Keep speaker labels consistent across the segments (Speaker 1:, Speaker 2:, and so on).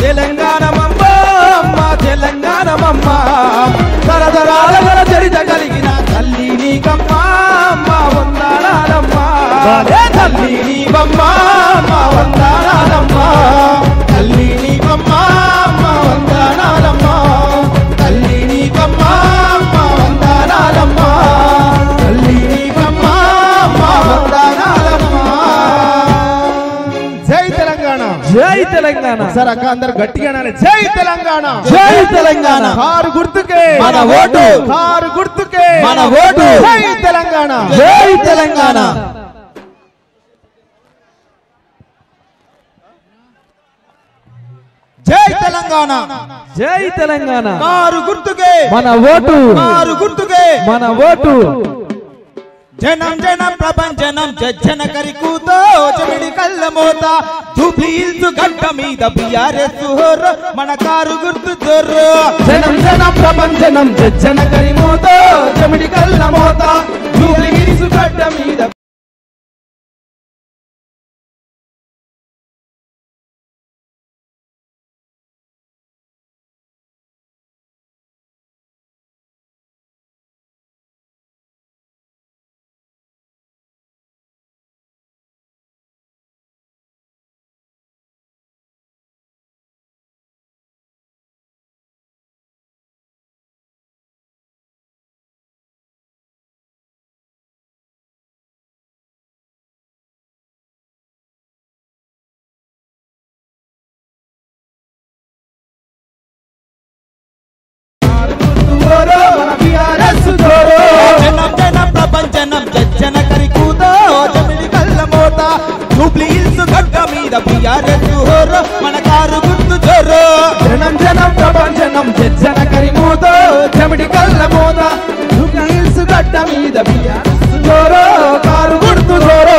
Speaker 1: తెలంగాణమమ్మ అమ్మ తెలంగాణమమ్మ తరతరాల చరిత కలిగిన తల్లి నీకమ్మ అమ్మ వందనాలమ్మ తల్లి నీవమ్మ అమ్మ వందనాలమ్మ తల్లి నీవమ్మ అమ్మ వందనాలమ్మ తల్లి నీకమ్మ అమ్మ వందనాలమ్మ తల్లి నీకమ్మ అమ్మ వందనాలమ్మ జై తెలంగాణ జై తెలంగాణ సార్ అక్క అందరు గట్టిగా జై తెలంగాణ జై తెలంగాణ కారు గుర్తుకే మన ఓటు కారు గుర్తుకే మన ఓటు జై తెలంగాణ జై తెలంగాణ జై తెలంగాణ జై తెలంగాణ కారు గుర్తుకే మన ఓటు కారు గుర్తుకే మన ఓటు జనం జనం ప్రపంచనం జన కరి కూతో చెమిడి కళ్ళ మోత జూబ్లీహిల్స్ గడ్డ మీద బిఆర్ఎస్ హోరో మన కారు గుర్తు జోరో జనం జనం ప్రపంచనం జన కరి మోతో చెమిడి కళ్ళ మోత జూబ్లీహిల్స్ గడ్డ మీద జన కరి కూతో చెమిడి కళ్ళ మోత జూబ్లీహిల్స్ గడ్డ మీద బిఆర్ఎస్ హోరో మన కారు గుర్తు జోరో జనం జనం ప్రపంచనం జన కరి మూతో చెమిడి కళ్ళ మోత జూబ్లీహిల్స్ గడ్డ మీద బిఆర్ఎస్ జోరో కారు గుర్తు జోరో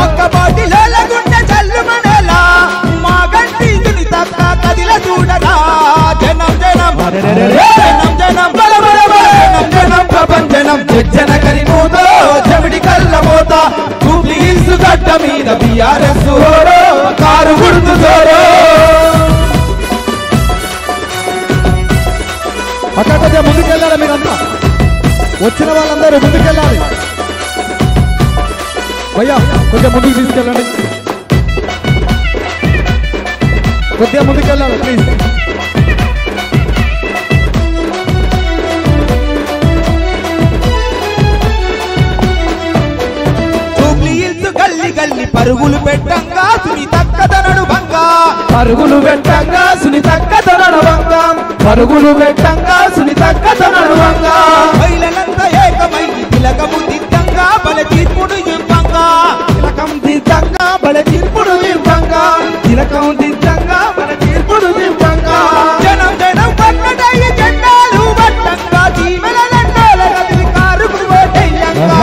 Speaker 1: ఒక్క బాటిలో గుండె చల్లుమనేలా మా గంటి దుని తక్క కదిల చూడరా జనం జనం జనం జనం జనం జనం ప్రపంచనం జన కరి మూతో చెమిడి కళ్ళ మోత జూబ్లీహిల్స్ గడ్డ మీద బిఆర్ఎస్ హోరో కారు గుర్తు జోరో అక్కడ కొంచెం ముందుకెళ్ళాలి మీరంతా వచ్చిన వాళ్ళందరూ ముందుకెళ్ళాలి భయ్యా కొంచెం ముందుకు తీసుకెళ్ళండి కొద్దిగా ముందుకెళ్ళాలి ప్లీజ్ గల్లి గల్లి పరుగులు పెట్టంగా సుని తక్కదనడు బంగా పరుగులు పెట్టంగా సుని తక్కదనడు బంగా పరుగులు పెట్టంగా సుని తక్కదనడు బంగా మహిళలంత ఏకమై తిలకము దిద్దంగా బల తీర్పుడు ఇవ్వంగా తిలకం దిద్దంగా బల తీర్పుడు ఇవ్వంగా తిలకం దిద్దంగా బల తీర్పుడు ఇవ్వంగా జనం జనం పక్కడయ్య జెండాలు వట్టంగా జీవల లండాల కదిలి కారు ఓటయ్యంగా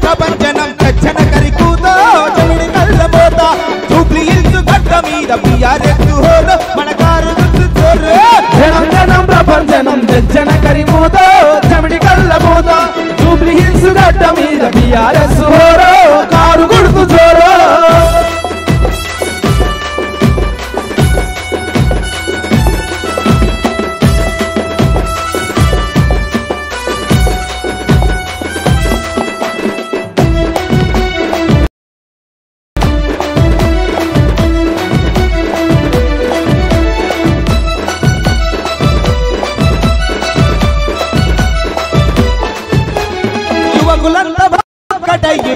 Speaker 1: ప్రపంచనం జన కరి కూతో చెమిడి కళ్ళ మోత జూబ్లీహిల్స్ గడ్డ మీద బిఆర్ఎస్ హోరో మన కారు గుర్తు జోరో జనం జనం ప్రపంచనం జన కరి మోతో చెమిడి కళ్ళ మోత జూబ్లీహిల్స్ గడ్డ మీద బిఆర్ఎస్ హోరో కారు గుర్తు జోరో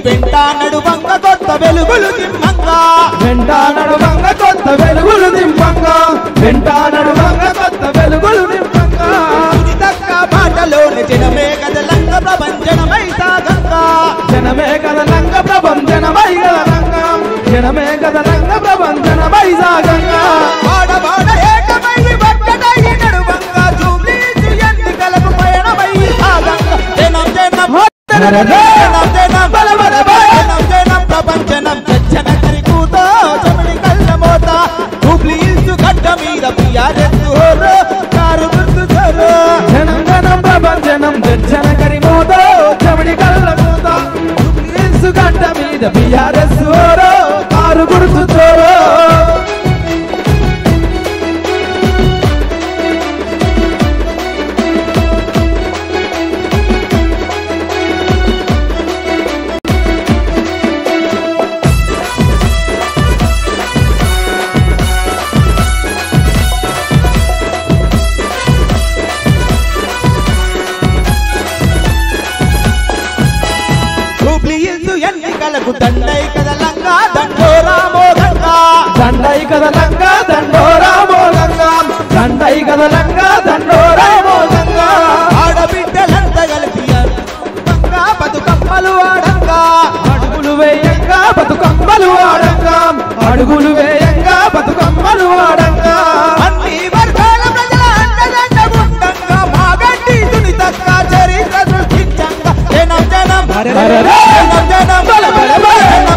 Speaker 1: వెంట నడువంగ కొత్త వెలుగులు దింపంగా వెంట నడువంగ కొత్త వెలుగులు దింపంగా వెంట నడువంగ కొత్త వెలుగులు దింపంగా తక్క బాటలోని జనమే కదలంగ ప్రపంచనమై సాగంగా జనమే కదలంగ ప్రపంచనమై గదలంగా జనమే కదలంగ ప్రపంచనమై సాగంగా వాడవాడ ఏకమై ఒక్కటై నడువంగా జూబ్లీహిల్స్ ఎన్నికలకు పయనమై సాగంగా జనం జనం ప్రపంచనం జన కరి కూతో చెమిడి కళ్ళ మోత జూబ్లీహిల్స్ గడ్డ మీద బిఆర్ఎస్ హోరో కారు గుర్తు జోరో జనం జనం ప్రపంచనం జన కరి మోత చెమిడి కళ్ళ మోత జూబ్లీహిల్స్ గడ్డ మీద బిఆర్ఎస్ హోరో కారు గుర్తు జనతకు దండై కదలంగా దండోరా మోగంగా దండై కదలంగా దండోరా మోగంగా దండై కదలంగా దండోరా మోగంగా ఆడబిడ్డలంతా కలిసి బతుకమ్మలు ఆడంగా అడుగులు వేయంగా బతుకమ్మలు ఆడంగా అడుగులు వేయంగా బతుకమ్మలు ఆడంగా అన్ని వర్గాల ప్రజల అండదండ గుండంగా మా గడ్డి దునితక్క చరిత్ర సృష్టించంగా జనం జనం జనం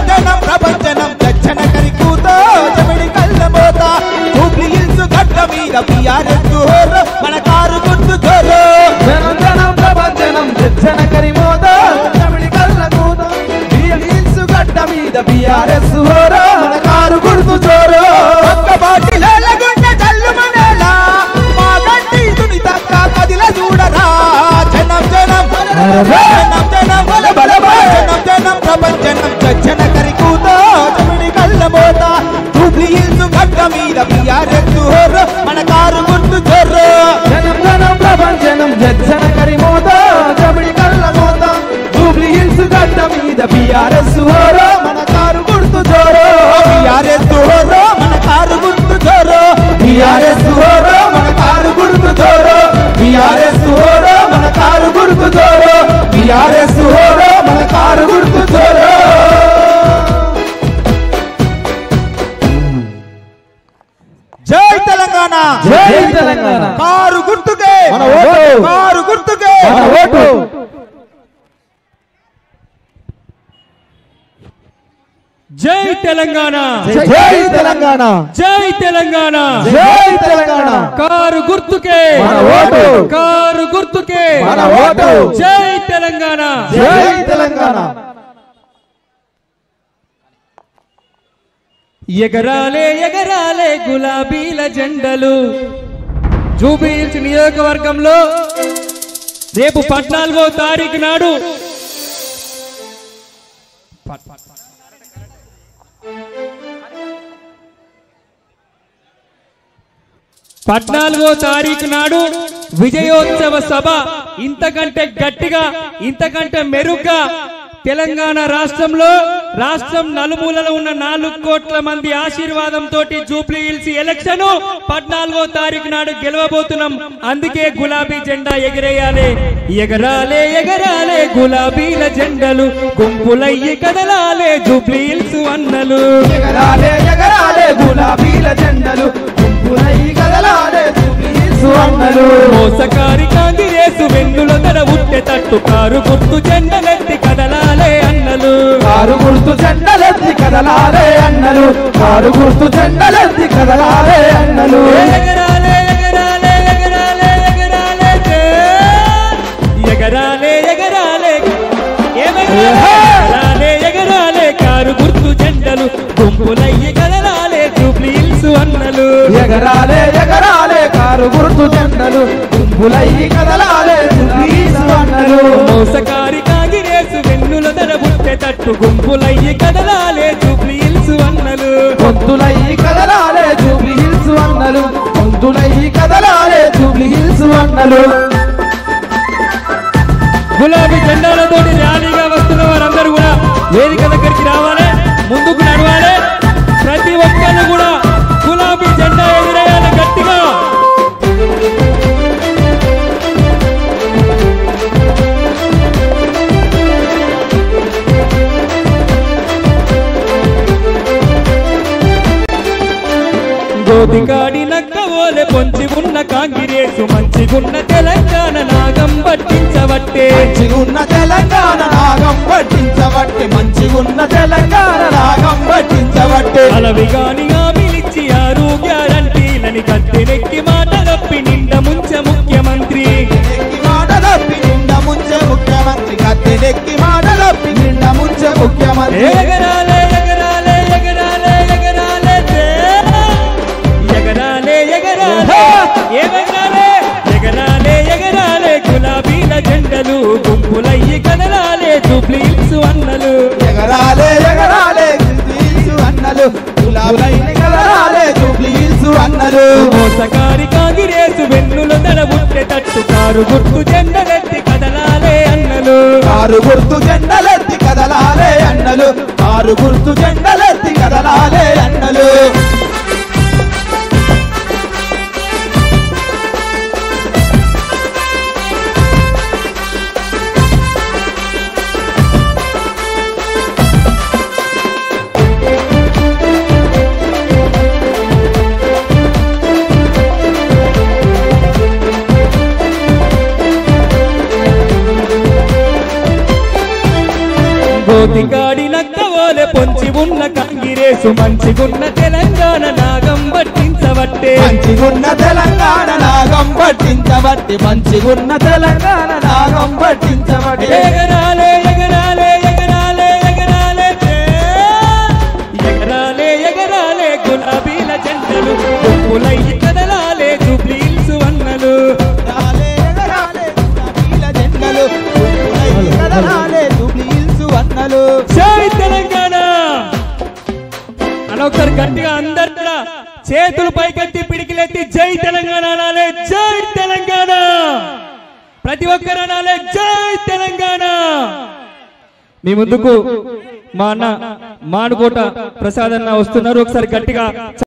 Speaker 1: జనం ప్రపంచనం దక్షిణ కరికూతో జమిడి కళ్ళమోత జూబ్లీ హిల్స్ గడ్డ మీద బీఆర్ఎస్ హోరు మన కారు గుర్తు జోరు జనం జనం ప్రపంచనం దక్షిణ కరిమోత జమిడి కళ్ళమోత జూబ్లీ హిల్స్ గడ్డ మీద బీఆర్ఎస్ హోరు మన కారు గుర్తు జోరు ఒక్క బాటిల గుండె చల్లుమనేలా మా గడ్డి దునితక్క కదిల చూడరా జనం జనం జనం జనం జనం జనం ప్రపంచనం దక్షిణ కరికూతో జమిడి కళ్ళమోత జూబ్లీ హిల్స్ గడ్డ మీద బీఆర్ఎస్ హోరు మన కారు గుర్తు జోరు జనం జనం ప్రపంచనం దక్షిణ కరిమోత జమిడి కళ్ళమోత జూబ్లీ హిల్స్ గడ్డ మీద బీఆర్ఎస్ హోరు మన కారు గుర్తు జోరు బీఆర్ఎస్ హోరు మన కారు గుర్తు జోరు బీఆర్ఎస్ హోరు మన కారు గుర్తు జోరు బీఆర్ఎస్ హోరు మన కారు గుర్తు జోరు బీఆర్ఎస్ హోరు మన కారు గుర్తు జోరు జై తెలంగాణ జై తెలంగాణ కారు గుర్తుకే మన ఓటు కారు గుర్తుకే మన ఓటు
Speaker 2: జై తెలంగాణ
Speaker 1: జై తెలంగాణ
Speaker 2: జై తెలంగాణ
Speaker 1: జై తెలంగాణ
Speaker 2: కారు గుర్తుకే
Speaker 1: మన ఓటు
Speaker 2: కారు గుర్తుకే
Speaker 1: మన ఓటు
Speaker 2: జై తెలంగాణ
Speaker 1: జై తెలంగాణ
Speaker 2: ఎగరాలే ఎగరాలే గులాబీల జెండలు జూబ్లీ హిల్స్ నియోజకవర్గంలో రేపు 14వ తారీఖు నాడు 14వ తారీఖు నాడు విజయోత్సవ సభ ఇంతకంటే గట్టిగా ఇంతకంటే మెరుగ్గా తెలంగాణ రాష్ట్రంలో రాష్ట్రం నలుమూలలో ఉన్న 4 కోట్ల మంది ఆశీర్వాదంతో జూబ్లీ హిల్స్ ఎలక్షన్ 14వ తారీఖు నాడు గెలవబోతున్నాం. అందుకే గులాబీ జెండా ఎగిరేయాలి. ఎగరాలే ఎగరాలే గులాబీల జెండలు గుంపులయ్యి కదలాలే జూబ్లీ హిల్స్ అన్నలు.
Speaker 1: ఎగరాలే ఎగరాలే గులాబీల జెండలు గుంపులయ్యి కదలాలే జూబ్లీ హిల్స్ అన్నలు.
Speaker 2: మోసకారి కాంగ్రెస్ వెన్నుల తర ఉట్టె తట్టు కారు గుర్తు జెండలెత్తి కదలాలే అన్నలు.
Speaker 1: కారు గుర్తు జెండలెత్తి కదలాలే అన్నలు. కారు గుర్తు జెండలెత్తి కదలాలే అన్నలు.
Speaker 2: ఎగరాలే ఎగరాలే ఎగరాలే ఎగరాలే ఎగరాలే ఎగరాలే ఎగరాలే ఎగరాలే కారు గుర్తు జెండలు గుంపులయ్యి కదలాలే జూబ్లీ హిల్స్ అన్నలు.
Speaker 1: ఎగరాలే ఎగరాలే కారు గుర్తు జెండలు గుంపులయ్యి కదలాలే జూబ్లీ హిల్స్ అన్నలు.
Speaker 2: మోసకారి కాంగ్రెస్ వెన్నుల ధర బుట్టె తట్టు గుంపులయ్యి కదలాలే జూబ్లీ హిల్స్ అన్నలు.
Speaker 1: గొంతులయ్యి కదలాలే జూబ్లీ హిల్స్ అన్నలు. గొంతులయ్యి కదలాలే జూబ్లీ హిల్స్ అన్నలు.
Speaker 2: గులాబీ జెండాలతోటి ర్యాలీగా వస్తున్న వారందరూ కూడా వేదిక దగ్గరికి రావాలి, ముందుకు నడవాలి. ప్రతి ఒక్కరు కూడా గులాబీ జెండా ఎగిరేయాలి గట్టిగా. గోదికాడి నక్కవోలే పొంచి ఉన్న కాంగ్రెసు మంచిగున్న తెలంగాణ నాగం పట్టించవట్టే.
Speaker 1: మంచిగున్న తెలంగాణ నాగం పట్టించవట్టే. మంచిగున్న తెలంగాణ నాగం పట్టించవట్టే.
Speaker 2: అలవిగాని హామీలిచ్చి 6 గ్యారంటీలని కత్తెనెక్కి మాట తప్పి నిండ ముంచె ముఖ్యమంత్రి.
Speaker 1: మాట తప్పి నిండ ముంచె ముఖ్యమంత్రి. కత్తెనెక్కి మాట తప్పి నిండ ముంచె ముఖ్యమంత్రి.
Speaker 2: ఎగరాలే ఎగరాలే ఎగరాలే ఎగరాలే ఎగరాలే ఎగరాలే ఎగరాలే ఎగరాలే ఎగరాలే గులాబీల జెండలు గుంపులయ్యి కదలాలే జూబ్లీ హిల్స్ అన్నలు.
Speaker 1: ఎగరాలే ఎగరాలే జూబ్లీ హిల్స్ అన్నలు. గులాబీని కదలాలే జూబ్లీ హిల్స్ అన్నలు.
Speaker 2: మోసకారి కాంగ్రెస్ వెన్నుల తల ఉట్టె తట్టు కారు గుర్తు జెండలెత్తి కదలాలే అన్నలు.
Speaker 1: కారు గుర్తు జెండలెత్తి కదలాలే అన్నలు కారు గుర్తు జెండలెత్తి కదలాలే అన్నలు
Speaker 2: కోతికాడి నక్కవోలే పొంచి ఉన్న కాంగిరేసు మంచిగున్న తెలంగాణ నాగం పట్టించబట్టే
Speaker 1: మంచిగున్న తెలంగాణ నాగం పట్టించబట్టి మంచిగున్న తెలంగాణ నాగం పట్టించబట్టి
Speaker 2: ఎగరాలే ఎగరాలే ఎగరాలే ఎగరాలే ఎగరాలే ఎగరాలే గులాబీల జెండలు పువ్వులయ్యి కదలాలే జూబ్లీ హిల్స్ వన్నలు
Speaker 1: ఎగరాలే గులాబీల జెండలు పువ్వులయ్యి కదలాలే జూబ్లీ హిల్స్ వన్నలు
Speaker 2: జై తెలంగాణ అని ఒకసారి గట్టిగా అందరు కూడా చేతులు పైకెత్తి పిడికిలెత్తి జై తెలంగాణ అనాలే జై తెలంగాణ ప్రతి ఒక్కరు అనాలే జై తెలంగాణ మీ ముందుకు మా అన్న మానుకోట ప్రసాద్ అన్న వస్తున్నారు ఒకసారి గట్టిగా